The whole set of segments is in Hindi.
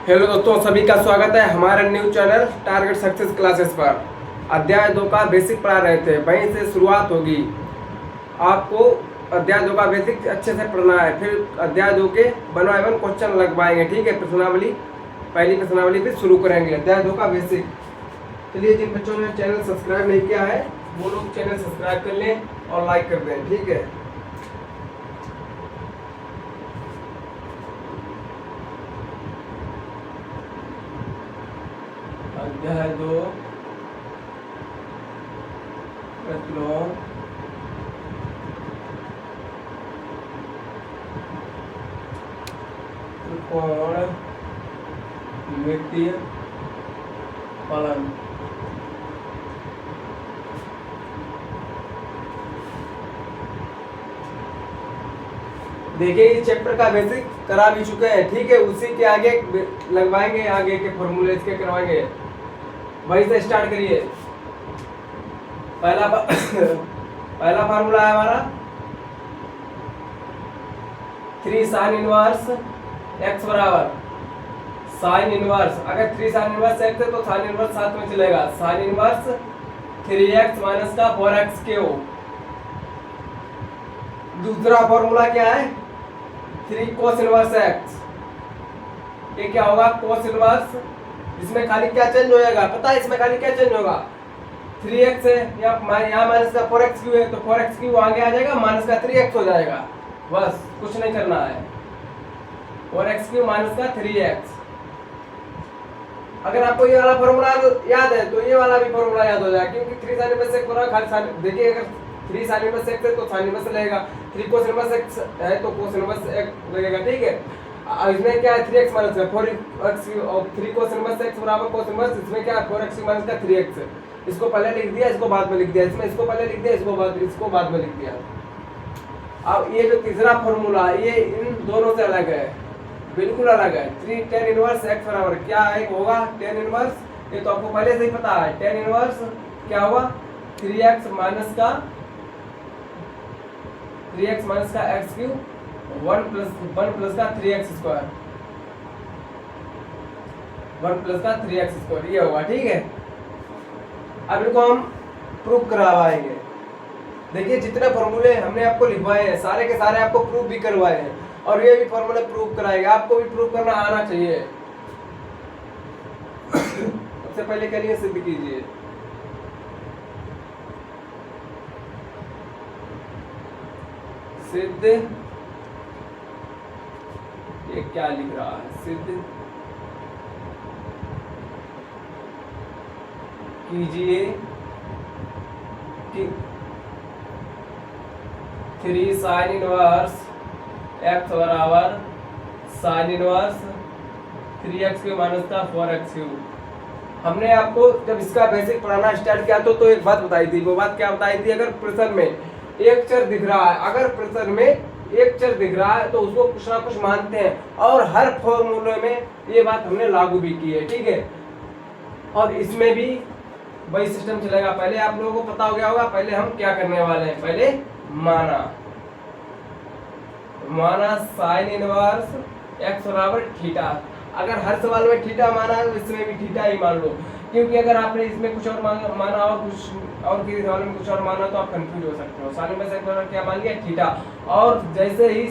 हेलो दोस्तों, सभी का स्वागत है हमारे news channel target success classes पर। अध्याय 2 का बेसिक पढ़ा रहे थे, वहीं से शुरुआत होगी। आपको अध्याय 2 का बेसिक अच्छे से पढ़ना है, फिर अध्याय 2 के 1 बाय 1 क्वेश्चन लगवाएंगे। ठीक है, प्रश्नावली पहली प्रश्नावली फिर शुरू करेंगे अध्याय 2 का बेसिक। चलिए, जिन बच्चों ने चैनल सब्सक्राइब नहीं किया है वो लोग चैनल सब्सक्राइब कर लें और लाइक कर दें। ठीक है, अध्याय 2 प्रतिलोम त्रिकोण मितीय फलन। देखिए, इस चैप्टर का बेसिक करा भी चुके हैं। ठीक है, उसी के आगे लगवाएंगे, आगे के फॉर्मूले इसके करवाएंगे। वहीं से स्टार्ट करिए। पहला फार्मूला है हमारा 3 sin इनवर्स x बराबर sin इनवर्स। अगर 3 sin इनवर्स x है तो sin इनवर्स साथ में चलेगा। sin इनवर्स 3x माइनस का 4x क्यूब। दूसरा फॉर्मूला क्या है? 3 cos इनवर्स x। ये क्या होगा? cos inverse. इसमें खाली क्या चेंज हो जाएगा पता है? इसमें खाली क्या चेंज होगा? 3x है, यहाँ माइनस का 4x क्यू है तो 4x क्यू आगे आ जाएगा, माइनस का 3x हो जाएगा। बस कुछ नहीं करना है। 4x क्यू माइनस का 3x। अगर आपको ये वाला फॉर्मूला याद है तो ये वाला भी फॉर्मूला याद हो जाएगा, क्योंकि 3 sin इनवर्स x खाली साइन। देखिए, अगर 3 sin इनवर्स x है तो sin इनवर्स लगेगा, 3 cos इनवर्स x है तो cos इनवर्स x लगेगा। ठीक है, इसमें क्या है? 3x माइनस का 4x और 3 cos इनवर्स x बराबर cos इनवर्स। इसमें क्या है? 4x माइनस का 3x। इसको पहले लिख दिया, इसको बाद में लिख दिया। इसमें इसको पहले लिख दिया, इसको बाद में लिख दिया। अब ये जो तीसरा फॉर्मूला ये इन दोनों से अलग है, बिल्कुल अलग है। 3 tan इनवर्स x बराबर क्या है? होगा tan इनवर्स। ये तो आपको पहले से ही पता है। tan इनवर्स क्या होगा? 3x माइनस का x क्यूब 1 प्लस का 3x स्क्वायर, 1 प्लस का 3x स्क्वायर, ये होगा। ठीक है, अब इनको हम प्रूफ करवाएंगे। देखिए, जितने फॉर्मूले हमने आपको लिखवाए हैं सारे के सारे आपको प्रूफ भी करवाए हैं, और ये भी फॉर्मूले प्रूफ कराएंगे। आपको भी प्रूफ करना आना चाहिए। सबसे पहले करिए, सिद्ध कीजिए। सिद्ध, ये क्या लिख रहा है? सिद्ध कीजिए कि 3 sin इनवर्स x बराबर sin inverse 3x cube minus का 4x क्यूब। हमने आपको जब इसका बेसिक पढ़ाना स्टार्ट किया तो एक बात बताई थी। वो बात क्या बताई थी? अगर प्रश्न में एक चर दिख रहा है, अगर प्रश्न में एक चर दिख रहा है तो उसको कुछ ना कुछ मानते हैं, और हर फॉर्मूले में ये बात हमने लागू भी की है। ठीक है, और इसमें भी वही सिस्टम चलेगा। पहले आप लोगों को पता हो गया होगा, पहले हम क्या करने वाले हैं। पहले माना sin इनवर्स x बराबर थीटा। अगर हर सवाल में थीटा माना है तो इसमें भी थीटा ही मान लो, क्योंकि अगर आपने इसमें कुछ और माना और कुछ और किसी सवाल में कुछ और माना तो आप कंफ्यूज हो सकते हो। sin इनवर्स x बराबर क्या मान लिया? थीटा। और जैसे ही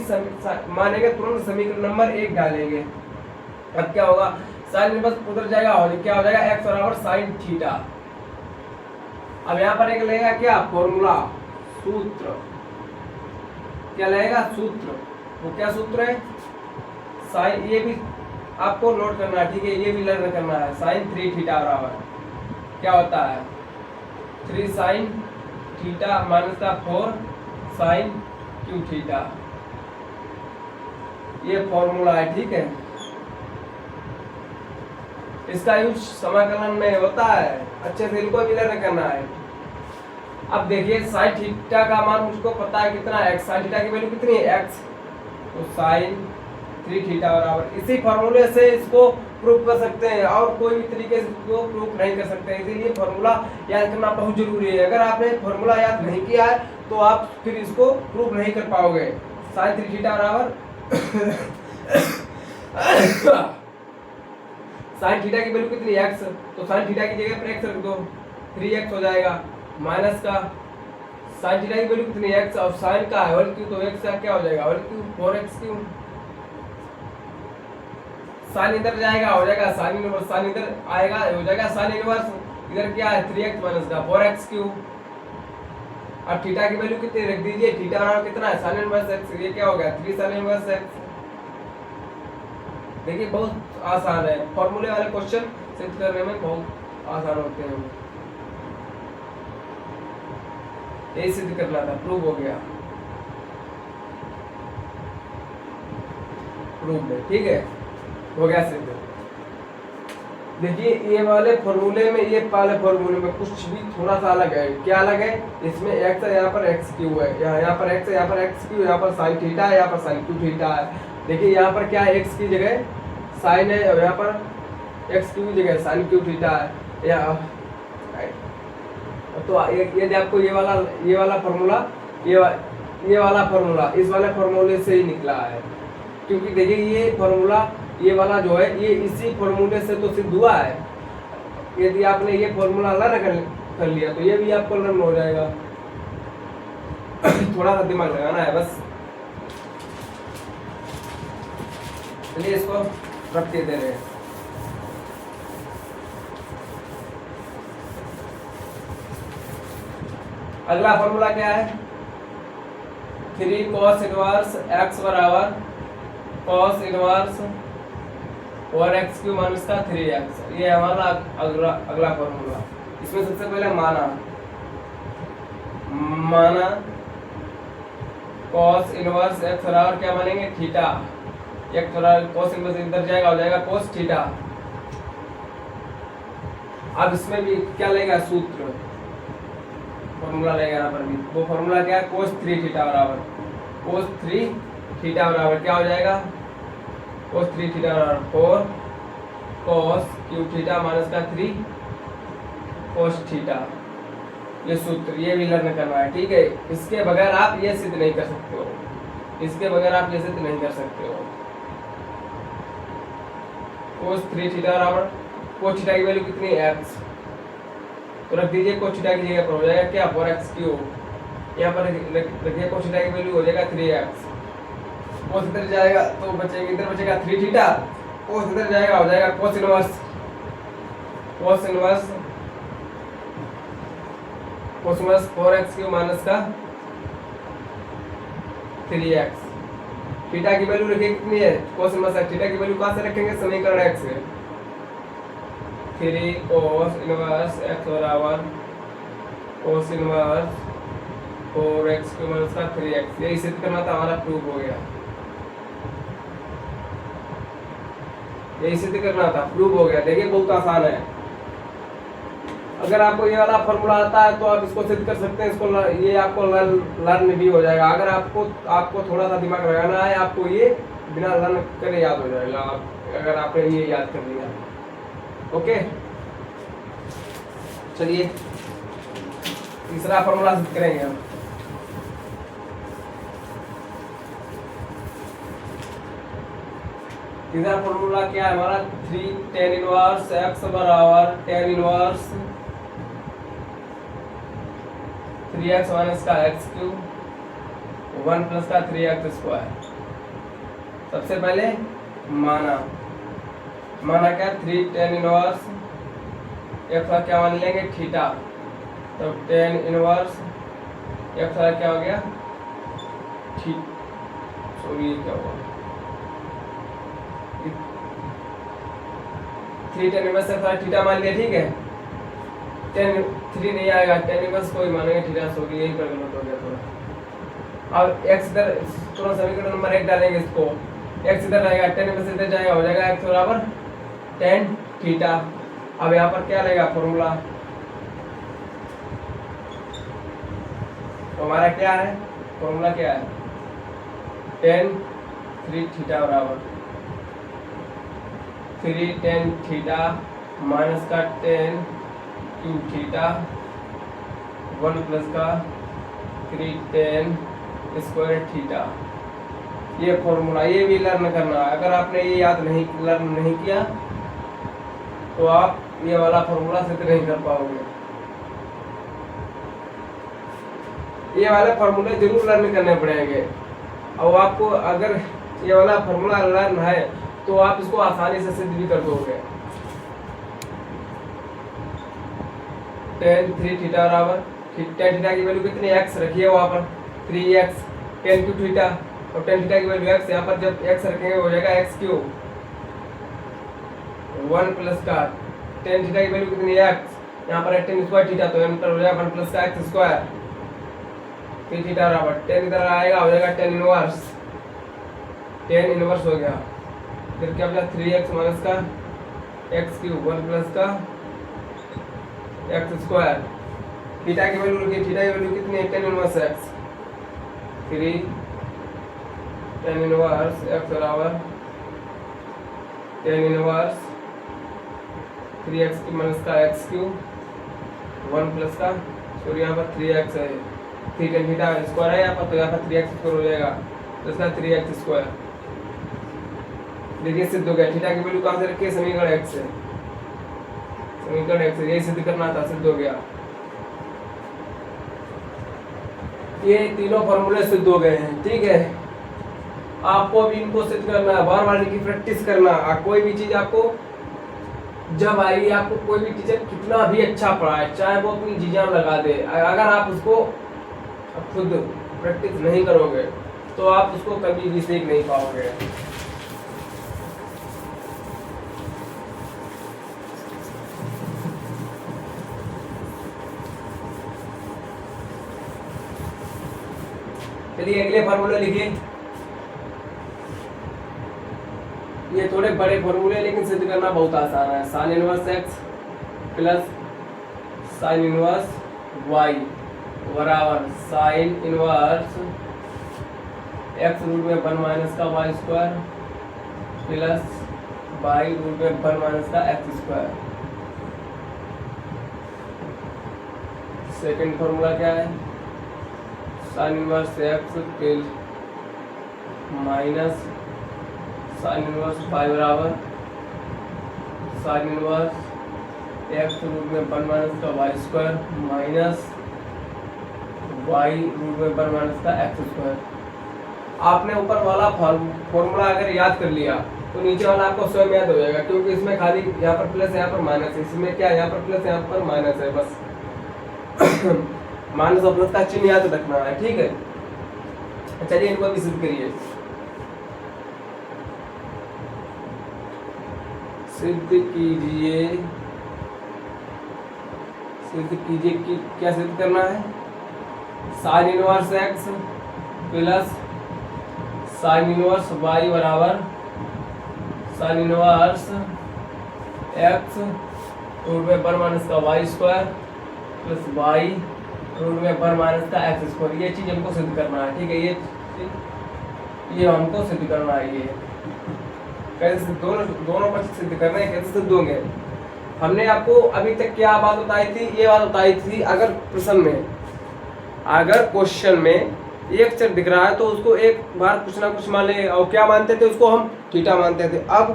मानेंगे तुरंत समीकरण नंबर 1 डालेंगे। अब क्या होगा? sin इनवर्स उधर जाएगा और क्या हो जाएगा? x बराबर sin थीटा। अब यहाँ पर एक लगेगा क्या? फॉर्मूला, सूत्र। क्या लगेगा? सूत्र। वो क्या सूत्र है? साइन, ये भी आपको नोट करना है। ठीक है, ये भी लर्न करना है। साइन 3 थीटा बराबर क्या होता है? 3 साइन थीटा माइनस का 4 साइन क्यू थीटा। ये फॉर्मूला है। ठीक है, इसका यूज समाकलन में होता है। अच्छे से इनको भी लर्न करना है। अब देखिए, साइन थीटा का मान मुझको पता है कितना है? x। साइन थीटा की वैल्यू कितनी है? x। तो साइन 3 थीटा बराबर, इसी फॉर्मूले से इसको प्रूफ कर सकते हैं, और कोई भी तरीके से इसको प्रूफ नहीं कर सकते। इसीलिए फॉर्मूला याद करना बहुत जरूरी है। अगर आपने फॉर्मूला याद नहीं किया है तो आप फिर इसको प्रूफ नहीं कर पाओगे। साइन 3 थीटा बराबर साइन थीटा की वैल्यू कितनी x, तो साइन थीटा की जगह पर x रख दो, 3x हो जाएगा, माइनस का साइन थीटा की वैल्यू कितनी x और साइन का है होल क्यू, तो x का क्या हो जाएगा whole Q, 4x Q. Sign इधर जाएगा हो जाएगा साइन इनवर्स, साइन इधर आएगा हो जाएगा साइन इनवर्स, इधर क्या है 3x माइनस का 4x क्यू। अब थीटा की वैल्यू कितनी रख दीजिए, थीटा बराबर कितना है साइन इनवर्स x, ये क्या हो गया 3 साइन इनवर्स x। देखिए बहुत आसान है, फॉर्मूले वाले क्वेश्चन सिद्ध करने में बहुत आसान होते हैं, यही सिद्ध करना था, प्रूव हो गया, प्रूव में ठीक है, हो गया सिद्ध। देखिए ये वाले फॉर्मूले में, ये वाले फॉर्मूले में कुछ भी थोड़ा सा अलग है, क्या अलग है, इसमें x है, यहाँ पर x क्यू है, यहाँ पर x है, यहाँ पर x क्यू, यहाँ पर साइन थीटा है, यहाँ पर साइन क्यू थीटा है। देखिए यहाँ पर क्या है, x की जगह साइन है और यहाँ पर x क्यू की जगह साइन क्यू थीटा है। तो यदि आपको ये वाला फॉर्मूला, ये वाला फॉर्मूला इस वाले फॉर्मूले से ही निकला है, क्योंकि देखिए ये फॉर्मूला, ये वाला जो है ये इसी फॉर्मूले से तो सिद्ध हुआ है। यदि आपने ये फॉर्मूला लर्न कर लिया तो ये भी आपको लर्न हो जाएगा। थोड़ा सा दिमाग लगाना है बस। चलिए इसको रख के दे रहे हैं। अगला फॉर्मूला क्या है, 3 cos इनवर्स x बराबर cos inverse 4x Q minus का 3x, ये हमारा अगला फॉर्मूला। इसमें सबसे पहले माना cos इनवर्स x बराबर क्या मानेंगे थीटा, x बराबर cos इनवर्स इधर जाएगा हो जाएगा cos थीटा। अब इसमें भी क्या लगेगा सूत्र, फॉर्मूला लगेगा यहाँ पर भी, वो फॉर्मूला क्या है cos 3 थीटा बराबर cos 3 थीटा बराबर क्या हो जाएगा cos 3 थीटा बराबर 4 cos क्यू थीटा माइनस का 3 cos थीटा। ये सूत्र ये भी लर्न करना है, ठीक है। इसके बगैर आप ये सिद्ध नहीं कर सकते हो, इसके बगैर आप ये सिद्ध नहीं कर सकते हो। cos 3 थीटा बराबर cos थीटा की वैल्यू कितनी है x, तो रख दीजिए cos थीटा की जगह पर हो जाएगा क्या 4x क्यू, यहाँ पर रखिए cos थीटा की वैल्यू हो जाएगा 3x, cos इधर जाएगा तो बचेगा इधर बचेगा 3 थीटा, cos इधर जाएगा हो जाएगा cos inverse 4x Q minus का 3x। थीटा की वैल्यू रखिए कितनी है cos इनवर्स, थीटा की वैल्यू कहाँ से रखेंगे समीकरण x से, 3 cos इनवर्स x बराबर cos inverse 4x Q minus का 3x, यही सिद्ध करना था, हमारा प्रूफ हो गया। यही सिद्ध करना था, प्रूफ हो गया। देखिए बहुत आसान है, अगर आपको ये वाला फॉर्मूला आता है तो आप इसको सिद्ध कर सकते हैं, इसको ये आपको लर्न भी हो जाएगा। अगर आपको थोड़ा सा दिमाग लगाना है, आपको ये बिना लर्न करे याद हो जाएगा, अगर आपने ये याद कर लिया। ओके चलिए तीसरा फॉर्मूला सिद्ध करेंगे हम। तीसरा फॉर्मूला क्या है हमारा, 3 tan इनवर्स x बराबर tan इनवर्स 3x माइनस का x क्यूब 1 प्लस का 3x स्क्वायर। सबसे पहले माना क्या 3 tan इनवर्स x का क्या मान लेंगे थीटा, तो tan इनवर्स x का क्या हो गया सॉरी क्या हुआ 3 tan इनवर्स x थीटा मान लिया, ठीक है। 3 नहीं आएगा, tan इनवर्स को ही मानेंगे थीटा, सॉरी यही पर गलत हो गया थोड़ा। अब x इधर थोड़ा समीकरण नंबर 1 डालेंगे, इसको x इधर रहेगा, tan इनवर्स इधर जाएगा, हो जाएगा x बराबर tan थीटा। अब यहाँ पर क्या लगेगा फॉर्मूला, तो हमारा क्या है फॉर्मूला क्या है, tan 3 थीटा बराबर 3 tan थीटा माइनस का tan क्यू थीटा 1 प्लस का 3 tan स्क्वायर थीटा। ये फॉर्मूला ये भी लर्न करना है, अगर आपने ये याद नहीं लर्न नहीं किया तो आप ये वाला फॉर्मूला सिद्ध नहीं कर पाओगे। ये वाले फॉर्मूले जरूर लर्न करने पड़ेंगे, और आपको अगर ये वाला फॉर्मूला लर्न है तो आप इसको आसानी से सिद्ध भी कर दोगे। tan 3 थीटा बराबर tan थीटा की वैल्यू कितनी x रखी है वहां पर 3x tan क्यू थीटा, और tan थीटा की वैल्यू x, यहाँ पर जब x रखेंगे हो जाएगा x क्यू 1 प्लस का tan थीटा की वैल्यू कितनी है x, यहाँ पर tan स्क्वायर थीटा तो m हो जाएगा 1 प्लस का x स्क्वायर 3 थीटा बराबर tan इधर आएगा हो जाएगा tan इनवर्स हो गया, फिर क्या बचा 3x माइनस का x क्यूब 1 प्लस का x स्क्वायर, थीटा की वैल्यू रखिए, थीटा की वैल्यू कितनी है tan inverse x 3 tan inverse x बराबर tan इनवर्स 3x की माइनस का x क्यूब 1 प्लस का, सॉरी यहाँ पर 3x है 3 tan थीटा स्क्वायर है यहाँ पर, तो यहाँ पर 3x स्क्वायर हो जाएगा तो इसका 3x स्क्वायर। देखिए सिद्ध हो गया, थीटा की वैल्यू कहाँ से रखी है समीकरण x से, समीकरण x से यही सिद्ध करना था, सिद्ध हो गया। ये तीनों फॉर्मूले सिद्ध हो गए हैं, ठीक है। आपको भी इनको सिद्ध करना है, बार बार इनकी प्रैक्टिस करना। कोई भी चीज आपको जब आएगी, आपको कोई भी टीचर कितना भी अच्छा पढ़ाए, चाहे वो अपनी जी जान लगा दे, अगर आप उसको खुद प्रैक्टिस नहीं करोगे तो आप उसको कभी भी सीख नहीं पाओगे। चलिए अगले फॉर्मूले लिखिए। ये थोड़े बड़े फॉर्मूले लेकिन सिद्ध करना बहुत आसान है। Sine inverse x plus sine inverse y बराबर साइन इनवर्स x रूट में 1 माइनस का y square plus y root में 1 माइनस का x स्क्वायर। सेकंड फॉर्मूला क्या है, sine inverse x plus minus sine inverse y बराबर साइन इनवर्स x रूट में 1 माइनस का y square minus y root में 1 माइनस का x स्क्वायर। आपने ऊपर वाला फॉर्मूला अगर याद कर लिया तो नीचे वाला आपको स्वयं याद हो जाएगा, क्योंकि इसमें खाली यहाँ पर प्लस यहाँ पर माइनस है, इसमें क्या यहाँ पर प्लस यहाँ पर माइनस है, बस माइनस और प्लस का चिन्ह याद रखना है, ठीक है। चलिए इनको भी सिद्ध करिए। सिद्ध कीजिए, सिद्ध कीजिए कि क्या सिद्ध करना है, sine inverse x plus sine inverse y बराबर साइन इनवर्स x रूट में 1 माइनस का y square plus y root में 1 माइनस का x स्क्वायर। ये चीज हमको सिद्ध करना है, ठीक है। ये हमको सिद्ध करना है। ये कैसे दोनों पर सिद्ध करना है, कैसे सिद्ध होंगे। हमने आपको अभी तक क्या बात बताई थी, ये बात बताई थी, अगर प्रश्न में, अगर क्वेश्चन में एक अक्षर दिख रहा है तो उसको एक बार कुछ ना कुछ मान ले, और क्या मानते थे उसको हम थीटा मानते थे। अब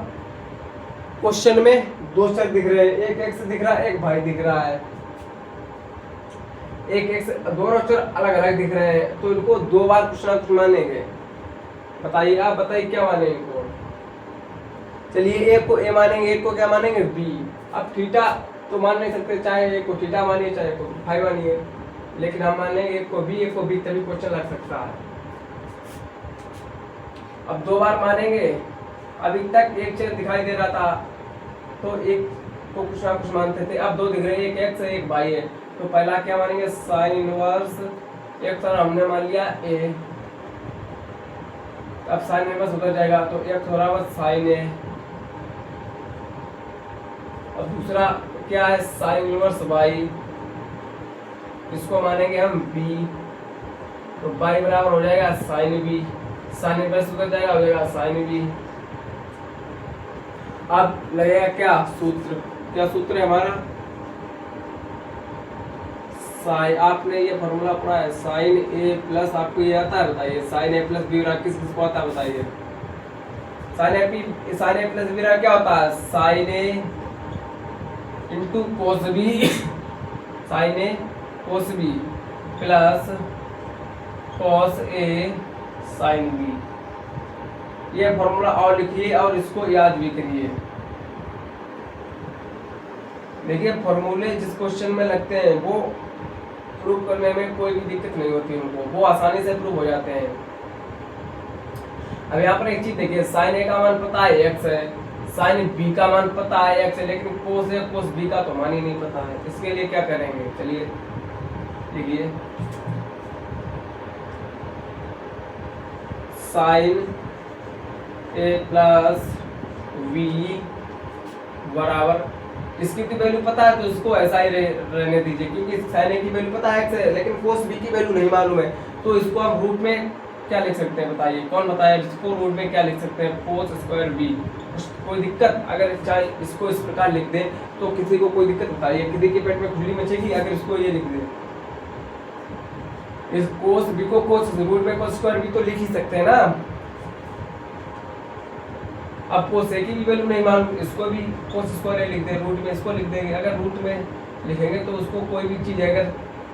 क्वेश्चन में दो अक्षर दिख रहे हैं, एक एक्स दिख रहा है, एक वाई दिख रहा है, एक एक्स, दोनों अक्षर अलग अलग दिख रहे हैं, तो इनको दो बार कुछ ना कुछ मानेंगे। बताइए, आप बताइए क्या मानेंगे इनको। चलिए एक को ए मानेंगे, एक को क्या मानेंगे बी। अब थीटा तो मान नहीं सकते, चाहे एक को थीटा मानिए चाहे एक को फाई मानिए, लेकिन हम मान लेंगे एक को बी, तभी क्वेश्चन लग सकता है। अब दो बार मानेंगे, अभी तक एक चीज दिखाई दे रहा था तो एक को कुछ ना कुछ मानते थे, अब दो दिख रहे हैं, एक एक्स है एक वाई है, तो पहला क्या मानेंगे साइन इनवर्स एक्स, और हमने मान लिया ए। अब साइन इनवर्स उधर जाएगा तो एक्स बराबर साइन ए, और दूसरा क्या है साइन इनवर्स वाई, इसको मानेंगे हम बी, तो वाई बराबर हो जाएगा साइन बी, साइन इनवर्स उधर जाएगा हो जाएगा साइन बी। अब लगेगा क्या सूत्र, क्या सूत्र है हमारा, साइन, आपने ये फॉर्मूला पढ़ा है साइन ए प्लस, आपको ये आता है बताइए, साइन ए प्लस बी किस किस को आता है बताइए। साइन ए प्लस बी क्या होता है, sine A into cos B sine A cos B plus cos A sine B. ये फॉर्मूला और लिखिए और इसको याद भी करिए। देखिए फॉर्मूले जिस क्वेश्चन में लगते हैं वो प्रूव करने में कोई भी दिक्कत नहीं होती उनको, वो आसानी से प्रूव हो जाते हैं। अब यहाँ पर एक चीज देखिए, साइन ए का मान पता है एक्स है, साइन बी का मान पता है एक्स है, लेकिन कोस ए कोस बी का तो मान ही नहीं पता है। इसके लिए क्या करेंगे, चलिए लिखिए साइन ए प्लस वी बराबर, इसकी तो वैल्यू पता है तो इसको ऐसा ही रहने दीजिए, क्योंकि साइन ए की वैल्यू पता है एक्स है, लेकिन कोस बी की वैल्यू नहीं मालूम है। तो इसको आप रूट में क्या लिख सकते हैं बताइए, कौन बताया इसको रूट में क्या लिख सकते हैं, कोस स्क्वायर बी। कोई दिक्कत, अगर चाहे इसको इस प्रकार लिख दे तो किसी को कोई दिक्कत बताइए, किसी के पेट में खुजली मचेगी अगर इसको ये लिख दे। इस कोस बी को कोस रूट में कोस स्क्वायर बी तो लिख ही सकते हैं ना। अब कोस ए की भी वैल्यू नहीं मालूम, इसको भी कोस स्क्वायर ए लिख दे, रूट में इसको लिख देंगे। अगर रूट में लिखेंगे तो उसको कोई भी चीज अगर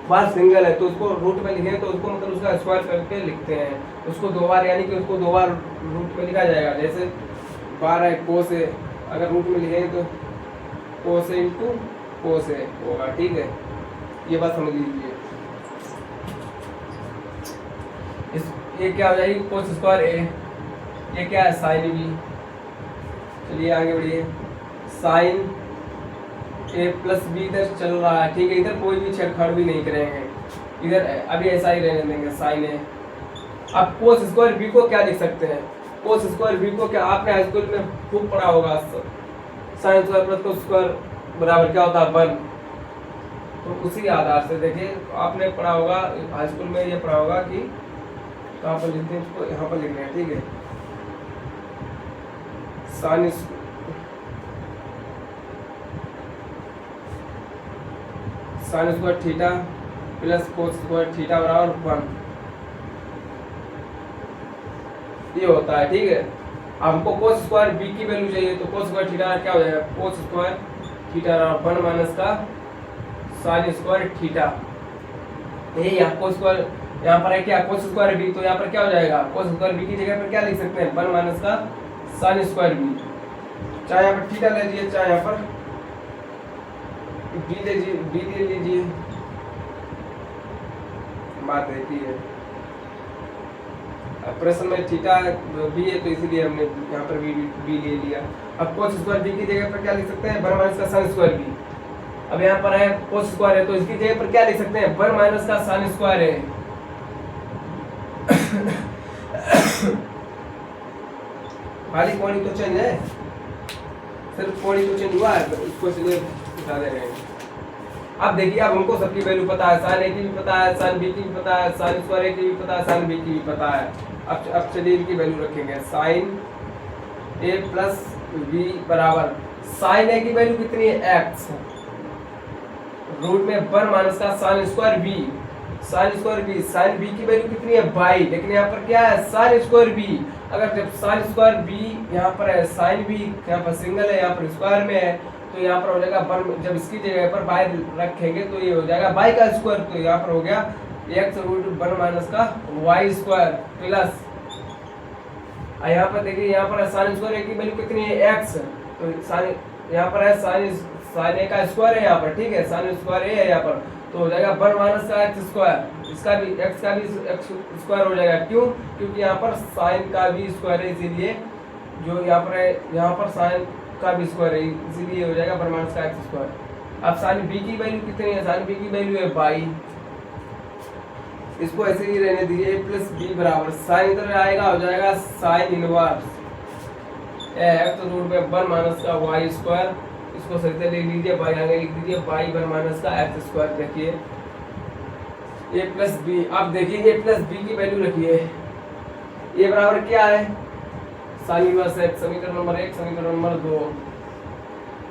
बार सिंगल है तो उसको रूट में लिखेंगे तो उसको मतलब उसका स्क्वायर करके लिखते हैं, उसको दो बार, यानी कि उसको दो बार रूट में लिखा जाएगा। जैसे बार है कोस ए, अगर रूट में लिखेंगे तो कोस ए इंटू कोस ए होगा, ठीक है। ये बात समझ लीजिए। इस ये क्या हो जाएगी, कोस स्क्वायर ए, ये क्या है साइन बी। चलिए आगे बढ़िए, साइन ए प्लस बी इधर चल रहा है, ठीक है, इधर कोई भी छेड़छाड़ भी नहीं करेंगे, इधर अभी ऐसा ही रहने देंगे साइन ए। अब कोस स्क्वायर बी को क्या लिख सकते हैं, कोस स्क्वायर बी को क्या आपने हाई स्कूल में खूब पढ़ा होगा, sine square plus cos square बराबर क्या होता है 1। तो उसी आधार से देखिए आपने पढ़ा होगा हाई स्कूल में, ये पढ़ा होगा कि कहाँ पर लिखते हैं इसको, यहाँ पर लिख रहे हैं, ठीक है। Sine square theta plus cos square theta बराबर 1, ये होता है, ठीक है। हमको कोस स्क्वायर बी की वैल्यू चाहिए तो कोस स्क्वायर थीटा क्या हो जाएगा, कोस स्क्वायर थीटा बराबर 1 माइनस का साइन स्क्वायर थीटा। यही यहाँ कोस स्क्वायर, यहाँ पर है क्या कोस स्क्वायर बी, तो यहाँ पर क्या हो जाएगा, कोस स्क्वायर बी की जगह पर क्या लिख सकते हैं 1 माइनस का साइन स्क्वायर बी। चाहे यहाँ पर थीटा ले लीजिए, चाहे यहाँ पर बी ले लीजिए, बात रहती है। अब प्रश्न में थीटा बी है तो इसीलिए हमने यहाँ पर बी ले लिया। अब कोस स्क्वायर बी की जगह पर क्या लिख सकते हैं 1 माइनस का साइन स्क्वायर बी। अब यहाँ पर है कोस स्क्वायर है तो इसकी जगह पर क्या लिख सकते हैं 1 माइनस का साइन स्क्वायर है। खाली कोणी तो चेंज है, सिर्फ कोणी तो चेंज हुआ है, तो उसको इसलिए बता दे रहे हैं। अब देखिए अब हमको सबकी वैल्यू पता है, साइन ए की भी पता है, साइन बी की भी पता है, साइन स्क्वायर ए की भी पता है, साइन बी की भी पता है। अब चलिए इनकी वैल्यू रखेंगे, साइन ए प्लस बी बराबर, साइन ए की वैल्यू कितनी है एक्स, रूट में 1 माइनस का sine square B, sine square B, sine B की वैल्यू कितनी है बाई, लेकिन यहाँ पर क्या है साइन स्क्वायर बी। अगर जब साइन स्क्वायर बी यहाँ पर है, साइन बी यहाँ पर सिंगल है, यहाँ पर स्क्वायर में है, तो यहाँ पर हो जाएगा 1, जब इसकी जगह पर बाई रखेंगे तो ये हो जाएगा बाई का स्क्वायर, तो यहाँ पर हो गया एक्स रूट 1 माइनस का वाई स्क्वायर प्लस, यहाँ पर देखिए यहाँ पर साइन स्क्वायर की वैल्यू कितनी है एक्स, तो साइन यहाँ पर है साइन ए का स्क्वायर है यहाँ पर, ठीक है, साइन स्क्वायर ए है यहाँ पर, तो हो जाएगा 1 माइनस का एक्स स्क्वायर, इसका भी एक्स का भी एक्स स्क्वायर हो जाएगा। क्यों, क्योंकि यहाँ पर साइन का भी स्क्वायर है, इसीलिए जो यहाँ पर है यहाँ पर साइन का भी स्क्वायर है, इसीलिए हो जाएगा 1 माइनस का एक्स स्क्वायर। अब साइन बी की वैल्यू कितनी है, साइन बी की वैल्यू है बाई, इसको ऐसे ही रहने दीजिए, ए प्लस बी बराबर, साइन इधर आएगा हो जाएगा साइन इनवर्स एक्स रूट में 1 माइनस का वाई स्क्वायर, इसको सही से लिख लीजिए, बाई आगे लिख दीजिए बाई 1 माइनस का एक्स स्क्वायर। देखिए ए प्लस बी, अब देखिए ए प्लस बी की वैल्यू रखिए, ए बराबर क्या है साइन इनवर्स एक्स, समीकरण नंबर 1 समीकरण नंबर 2,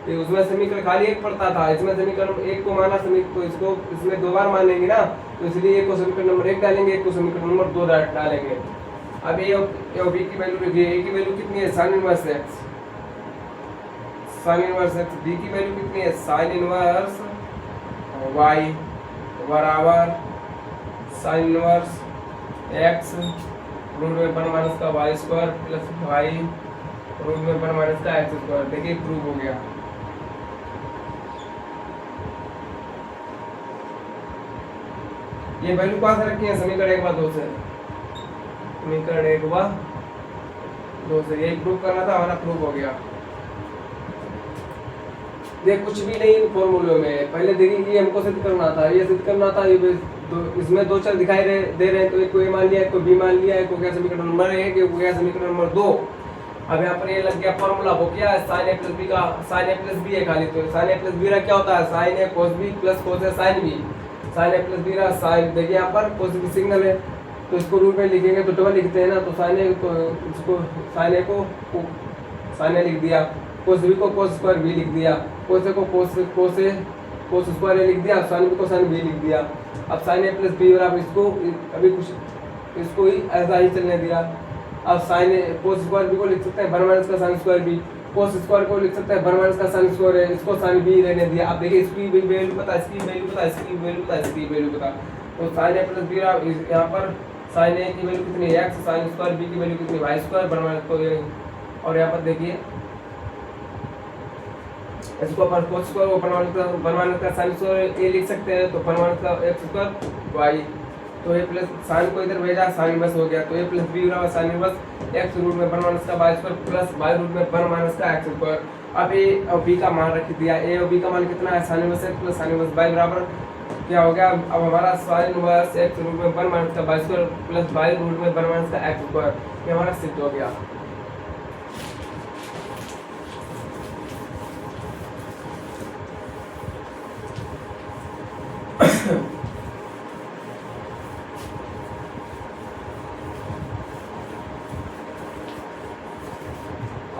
तो उसमें समीकरण खाली एक पड़ता था, इसमें समीकरण 1 को माना तो इसको इसमें 2 बार मानेंगे ना, तो इसलिए एक को समीकरण नंबर 1 डालेंगे, एक को समीकरण नंबर 2 डालेंगे। अब ए और बी की वैल्यू रखिए, ए की वैल्यू कितनी है sine inverse x, sine inverse x, B की वैल्यू कितनी है साइन इनवर्स वाई बराबर साइन इनवर्स एक्स रूट में वन माइनस का y square plus y root में वन माइनस का एक्स स्क्वायर। देखिए प्रूव हो गया। ये वैल्यू कहाँ से रखी है समीकरण 1 व 2 से, समीकरण 1 व 2 से यही प्रूव करना था, हमारा प्रूव हो गया। देख कुछ भी नहीं फॉर्मूले में, पहले देखिए ये हमको सिद्ध करना था, ये सिद्ध करना था। ये इसमें दो चर दिखाई दे रहे हैं, तो एक को ए मान लिया, एक को बी मान लिया, एक को गया समीकरण नंबर 1, एक को गया समीकरण नंबर 2। अब यहाँ पर ये लग गया फॉर्मूला, वो क्या है साइन ए प्लस बी का, साइन ए प्लस बी है खाली, तो साइन ए प्लस बी का क्या होता है sine A cos B plus cos A sine B. Sine A plus B का साइन, देखिए यहाँ पर कोस बी सिग्नल है, तो इसको रूट में लिखेंगे तो डबल लिखते हैं ना, तो साइन ए तो इसको साइन ए को साइन ए लिख दिया, कोस बी को कोस स्क्वायर बी लिख दिया, कोस ए को कोस स्क्वायर ए लिख दिया, साइन बी को साइन बी लिख दिया। अब साइन ए प्लस बी बराबर इसको अभी कुछ इसको ही ऐसा ही चलने दिया। अब sine A cos square B को लिख सकते हैं वन माइनस का sine square B, cos square को लिख सकते हैं वन माइनस का साइन स्क्वायर है, इसको साइन बी रहने दिया। अब देखिए इसकी वैल्यू पता, इसकी वैल्यू पता, इसकी वैल्यू पता, इसकी वैल्यू पता, तो साइन ए प्लस बी यहाँ पर साइन ए की वैल्यू कितनी है एक्स, साइन स्क्वायर बी की वैल्यू कितनी वाई स्क्वायर वन माइनस को, और यहाँ पर देखिए इसको अपन कोस स्क्वायर को वन माइनस का साइन स्क्वायर ए लिख सकते हैं, तो वन माइनस का एक्स स्क्वायर वाई, तो ए प्लस साइन को इधर भेजा साइन इनवर्स हो गया, तो ए प्लस बी बराबर साइन इनवर्स एक्स रूट में वन माइनस का y square plus y root में वन माइनस का एक्स स्क्वायर। अब ए और बी का मान रख दिया, ए और बी का मान कितना है sine inverse x plus sine inverse y बराबर क्या हो गया, अब हमारा साइन इनवर्स एक्स रूट में वन माइनस का y square plus y root में वन माइनस का एक्स स्क्वायर, ये हमारा सिद्ध हो गया।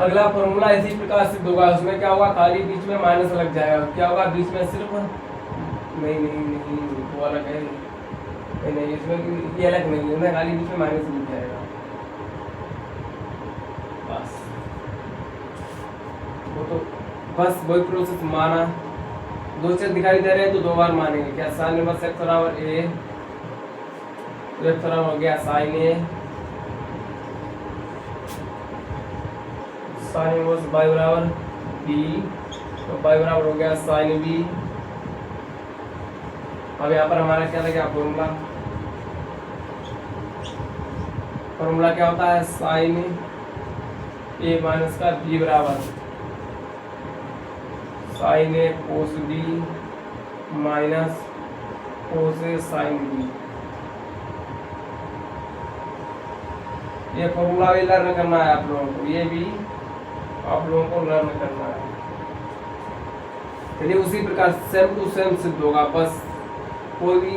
अगला फॉर्मूला इसी प्रकार सिद्ध होगा, उसमें क्या होगा खाली बीच में माइनस लग जाएगा, क्या होगा बीच में सिर्फ नहीं वो अलग है, नहीं इसमें ये अलग नहीं है, खाली बीच में माइनस लग जाएगा बस। वो तो बस वही प्रोसेस माना, दो चीज दिखाई दे रहे हैं तो दो बार मानेंगे। क्या साइन इनवर्स एक्स बराबर ए, तो एक्स बराबर हो गया sine A, sine inverse y बराबर बी, तो बाई बराबर हो गया साइन बी। अब यहाँ पर हमारा क्या लगा फॉर्मूला, फॉर्मूला क्या होता है साइन ए माइनस का बी बराबर sine A cos B minus cos A sine B. ये फॉर्मूला भी लर्न करना है आप लोगों को, ये भी आप लोगों को लर्न करना है। चलिए उसी प्रकार सेम टू सेम सिद्ध होगा, बस कोई भी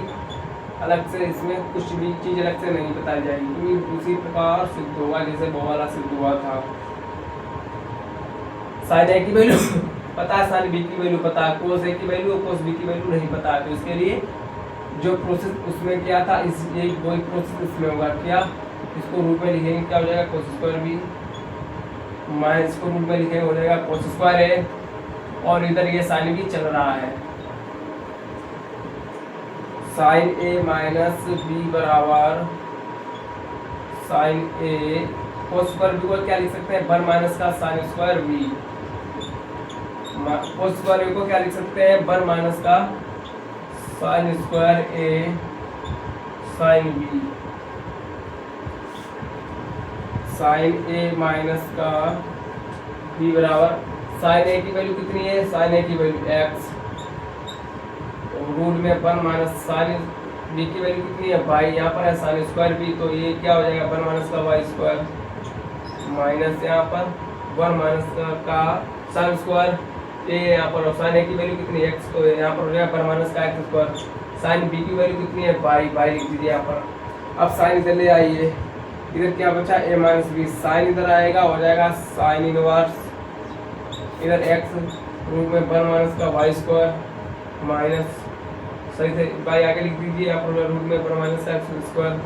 अलग से इसमें कुछ भी चीज अलग से नहीं बताई जाएगी, उसी प्रकार सिद्ध होगा जैसे वो वाला सिद्ध हुआ था। साइन ए की वैल्यू पता है, साइन बी की वैल्यू पता है, कोस ए की वैल्यू कोस बी की वैल्यू नहीं पता है, तो इसके लिए जो प्रोसेस उसमें किया था इस ये वही प्रोसेस इसमें होगा। क्या इसको रूट में लिखेंगे क्या हो जाएगा कोस स्क्वायर बी, माइनस को रूट में लिखेंगे हो जाएगा कोस स्क्वायर ए, और इधर ये साइन भी चल रहा है, साइन ए माइनस बी बराबर sine A cos square B को क्या लिख सकते हैं वन माइनस का sine square B, cos square B को क्या लिख सकते हैं वन माइनस का sine square A sine B, sine A minus का बी बराबर साइन ए की वैल्यू कितनी है साइन ए की वैल्यू एक्स, रूट में वन माइनस साइन बी की वैल्यू कितनी है वाई, यहाँ पर है साइन स्क्वायर बी, तो ये क्या हो जाएगा वन माइनस का वाई स्क्वायर माइनस यहाँ पर वन माइनस का साइन स्क्वायर ए, यहाँ पर साइन ए की वैल्यू कितनी है एक्स, तो यहाँ पर हो जाएगा वन माइनस का एक्स स्क्वायर, साइन बी की वैल्यू कितनी है वाई, वाई लिख दीजिए यहाँ पर। अब साइन इधर ले आइए, इधर क्या बचा ए माइनस बी, साइन इधर आएगा हो जाएगा साइन इनवर्स, इधर एक्स रूट में वन माइनस का वाई स्क्वायर माइनस सही से वाई आगे लिख दीजिए यहाँ पर रूट में वन माइनस का एक्स स्क्वायर,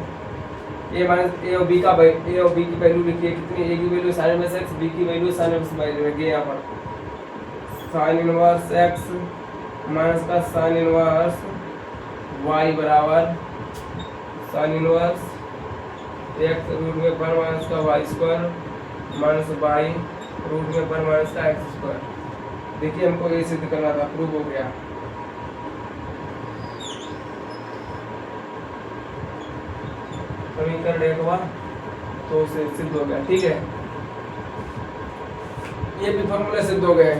ए माइनस ए और बी का ए और बी की वैल्यू लिखिए कितनी, ए की value sine inverse x, B की वैल्यू साइन इनवर्स वाई रखिए यहाँ पर, साइन इनवर्स एक्स माइनस का साइन इनवर्स वाई बराबर साइन इनवर्स एक्स रूट में पर माइनस का y square minus y root में पर माइनस का एक्स स्क्वायर। देखिए हमको ये सिद्ध करना था, प्रूव हो गया। समीकरण एक हुआ तो उसे सिद्ध हो गया। ठीक है, ये भी फॉर्मूले सिद्ध हो गए।